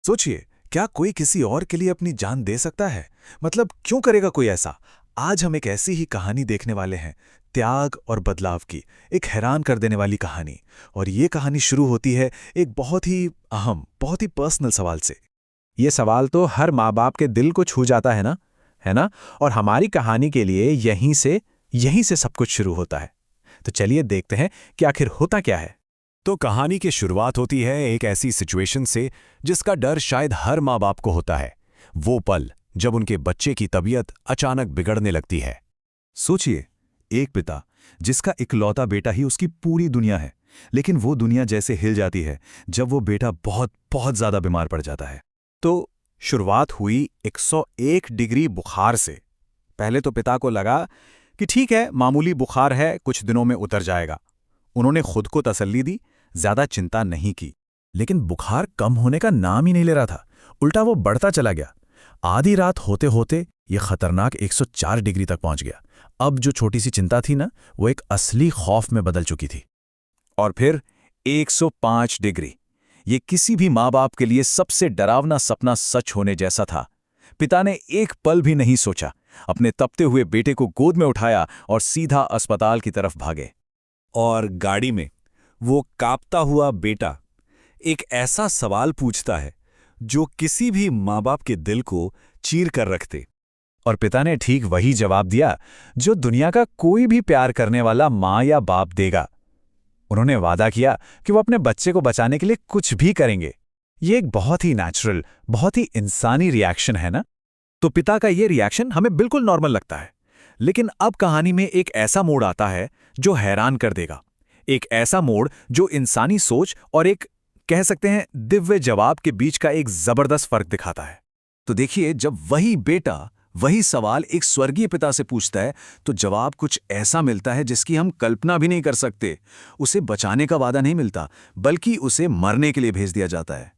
सोचिए, क्या कोई किसी और के लिए अपनी जान दे सकता है? मतलब क्यों करेगा कोई ऐसा? आज हम एक ऐसी ही कहानी देखने वाले हैं, त्याग और बदलाव की, एक हैरान कर देने वाली कहानी। और ये कहानी शुरू होती है एक बहुत ही अहम, बहुत ही पर्सनल सवाल से। ये सवाल तो हर माँ बाप के दिल को छू जाता है ना? है ना? और हमारी कहानी के लिए यहीं से सब कुछ शुरू होता है। तो चलिए देखते हैं कि आखिर होता क्या है। तो कहानी की शुरुआत होती है एक ऐसी सिचुएशन से जिसका डर शायद हर माँ बाप को होता है। वो पल जब उनके बच्चे की तबीयत अचानक बिगड़ने लगती है। सोचिए, एक पिता जिसका इकलौता बेटा ही उसकी पूरी दुनिया है, लेकिन वो दुनिया जैसे हिल जाती है जब वो बेटा बहुत बहुत ज्यादा बीमार पड़ जाता है। तो शुरुआत हुई 101 डिग्री बुखार से। पहले तो पिता को लगा कि ठीक है, मामूली बुखार है, कुछ दिनों में उतर जाएगा। उन्होंने खुद को तसल्ली दी, ज्यादा चिंता नहीं की। लेकिन बुखार कम होने का नाम ही नहीं ले रहा था, उल्टा वो बढ़ता चला गया। आधी रात होते होते ये खतरनाक 104 डिग्री तक पहुंच गया। अब जो छोटी सी चिंता थी ना, वो एक असली खौफ में बदल चुकी थी। और फिर 105 डिग्री। ये किसी भी माँ बाप के लिए सबसे डरावना सपना सच होने जैसा था। पिता ने एक पल भी नहीं सोचा, अपने तपते हुए बेटे को गोद में उठाया और सीधा अस्पताल की तरफ भागे। और गाड़ी में वो कांपता हुआ बेटा एक ऐसा सवाल पूछता है जो किसी भी माँ बाप के दिल को चीर कर रखते। और पिता ने ठीक वही जवाब दिया जो दुनिया का कोई भी प्यार करने वाला माँ या बाप देगा। उन्होंने वादा किया कि वो अपने बच्चे को बचाने के लिए कुछ भी करेंगे। ये एक बहुत ही नेचुरल, बहुत ही इंसानी रिएक्शन है ना? तो पिता का ये रिएक्शन हमें बिल्कुल नॉर्मल लगता है। लेकिन अब कहानी में एक ऐसा मोड़ आता है जो हैरान कर देगा। एक ऐसा मोड़ जो इंसानी सोच और एक, कह सकते हैं, दिव्य जवाब के बीच का एक जबरदस्त फर्क दिखाता है। तो देखिए, जब वही बेटा वही सवाल एक स्वर्गीय पिता से पूछता है, तो जवाब कुछ ऐसा मिलता है जिसकी हम कल्पना भी नहीं कर सकते। उसे बचाने का वादा नहीं मिलता, बल्कि उसे मरने के लिए भेज दिया जाता है।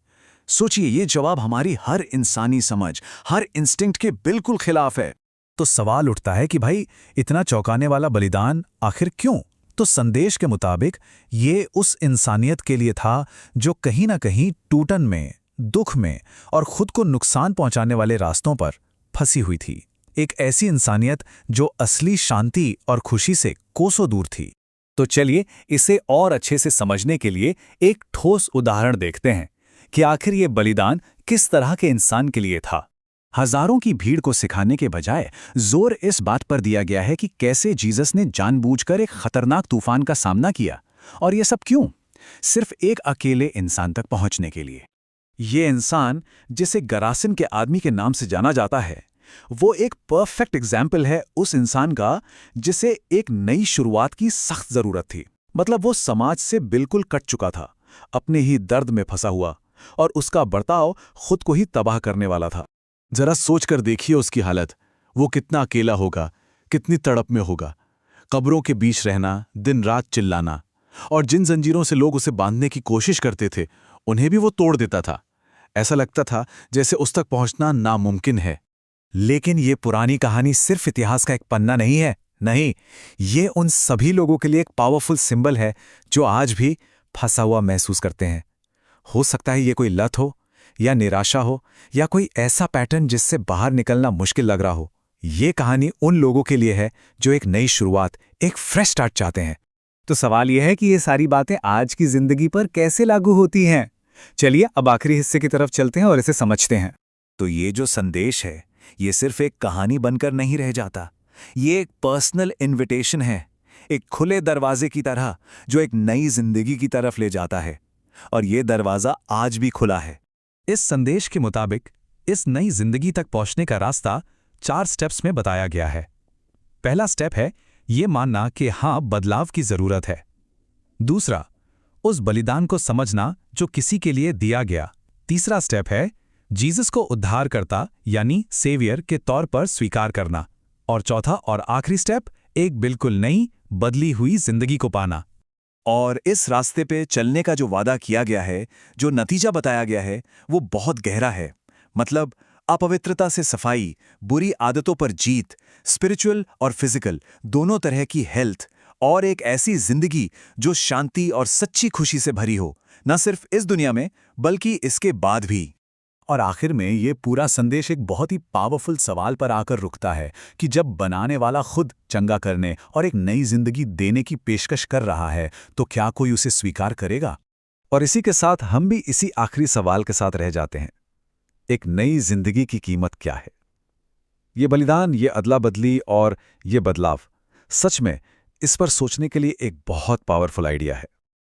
सोचिए, ये जवाब हमारी हर इंसानी समझ, हर इंस्टिंक्ट के बिल्कुल खिलाफ है। तो सवाल उठता है कि भाई, इतना चौंकाने वाला बलिदान आखिर क्यों? तो संदेश के मुताबिक ये उस इंसानियत के लिए था जो कहीं ना कहीं टूटन में, दुख में और खुद को नुकसान पहुंचाने वाले रास्तों पर फंसी हुई थी। एक ऐसी इंसानियत जो असली शांति और खुशी से कोसों दूर थी। तो चलिए इसे और अच्छे से समझने के लिए एक ठोस उदाहरण देखते हैं कि आखिर ये बलिदान किस तरह के इंसान के लिए था। हजारों की भीड़ को सिखाने के बजाय जोर इस बात पर दिया गया है कि कैसे जीसस ने जानबूझकर एक खतरनाक तूफान का सामना किया। और ये सब क्यों? सिर्फ एक अकेले इंसान तक पहुंचने के लिए। ये इंसान, जिसे गरासिन के आदमी के नाम से जाना जाता है, वो एक परफेक्ट एग्जाम्पल है उस इंसान का जिसे एक नई शुरुआत की सख्त जरूरत थी। मतलब वो समाज से बिल्कुल कट चुका था, अपने ही दर्द में फंसा हुआ, और उसका बर्ताव खुद को ही तबाह करने वाला था। जरा सोच कर देखिए उसकी हालत। वो कितना अकेला होगा, कितनी तड़प में होगा। कब्रों के बीच रहना, दिन रात चिल्लाना, और जिन जंजीरों से लोग उसे बांधने की कोशिश करते थे, उन्हें भी वो तोड़ देता था। ऐसा लगता था जैसे उस तक पहुंचना नामुमकिन है। लेकिन ये पुरानी कहानी सिर्फ इतिहास का एक पन्ना नहीं है। नहीं, ये उन सभी लोगों के लिए एक पावरफुल सिंबल है जो आज भी फंसा हुआ महसूस करते हैं। हो सकता है ये कोई लत हो, या निराशा हो, या कोई ऐसा पैटर्न जिससे बाहर निकलना मुश्किल लग रहा हो। ये कहानी उन लोगों के लिए है जो एक नई शुरुआत, एक फ्रेश स्टार्ट चाहते हैं। तो सवाल यह है कि ये सारी बातें आज की जिंदगी पर कैसे लागू होती हैं? चलिए अब आखिरी हिस्से की तरफ चलते हैं और इसे समझते हैं। तो ये जो संदेश है, ये सिर्फ एक कहानी बनकर नहीं रह जाता। ये एक पर्सनल इनविटेशन है, एक खुले दरवाजे की तरह जो एक नई जिंदगी की तरफ ले जाता है। और ये दरवाजा आज भी खुला है। इस संदेश के मुताबिक इस नई जिंदगी तक पहुंचने का रास्ता 4 स्टेप्स में बताया गया है। पहला स्टेप है ये मानना कि हाँ, बदलाव की जरूरत है। दूसरा, उस बलिदान को समझना जो किसी के लिए दिया गया। तीसरा स्टेप है जीसस को उद्धारकर्ता यानी सेवियर के तौर पर स्वीकार करना। और चौथा और आखिरी स्टेप, एक बिल्कुल नई, बदली हुई जिंदगी को पाना। और इस रास्ते पे चलने का जो वादा किया गया है, जो नतीजा बताया गया है, वो बहुत गहरा है। मतलब अपवित्रता से सफाई, बुरी आदतों पर जीत, स्पिरिचुअल और फिजिकल दोनों तरह की हेल्थ, और एक ऐसी जिंदगी जो शांति और सच्ची खुशी से भरी हो, न सिर्फ इस दुनिया में बल्कि इसके बाद भी। और आखिर में ये पूरा संदेश एक बहुत ही पावरफुल सवाल पर आकर रुकता है कि जब बनाने वाला खुद चंगा करने और एक नई जिंदगी देने की पेशकश कर रहा है तो क्या कोई उसे स्वीकार करेगा? और इसी के साथ हम भी इसी आखिरी सवाल के साथ रह जाते हैं, एक नई जिंदगी की कीमत क्या है? ये बलिदान, ये अदला बदली और ये बदलाव, सच में इस पर सोचने के लिए एक बहुत पावरफुल आइडिया है।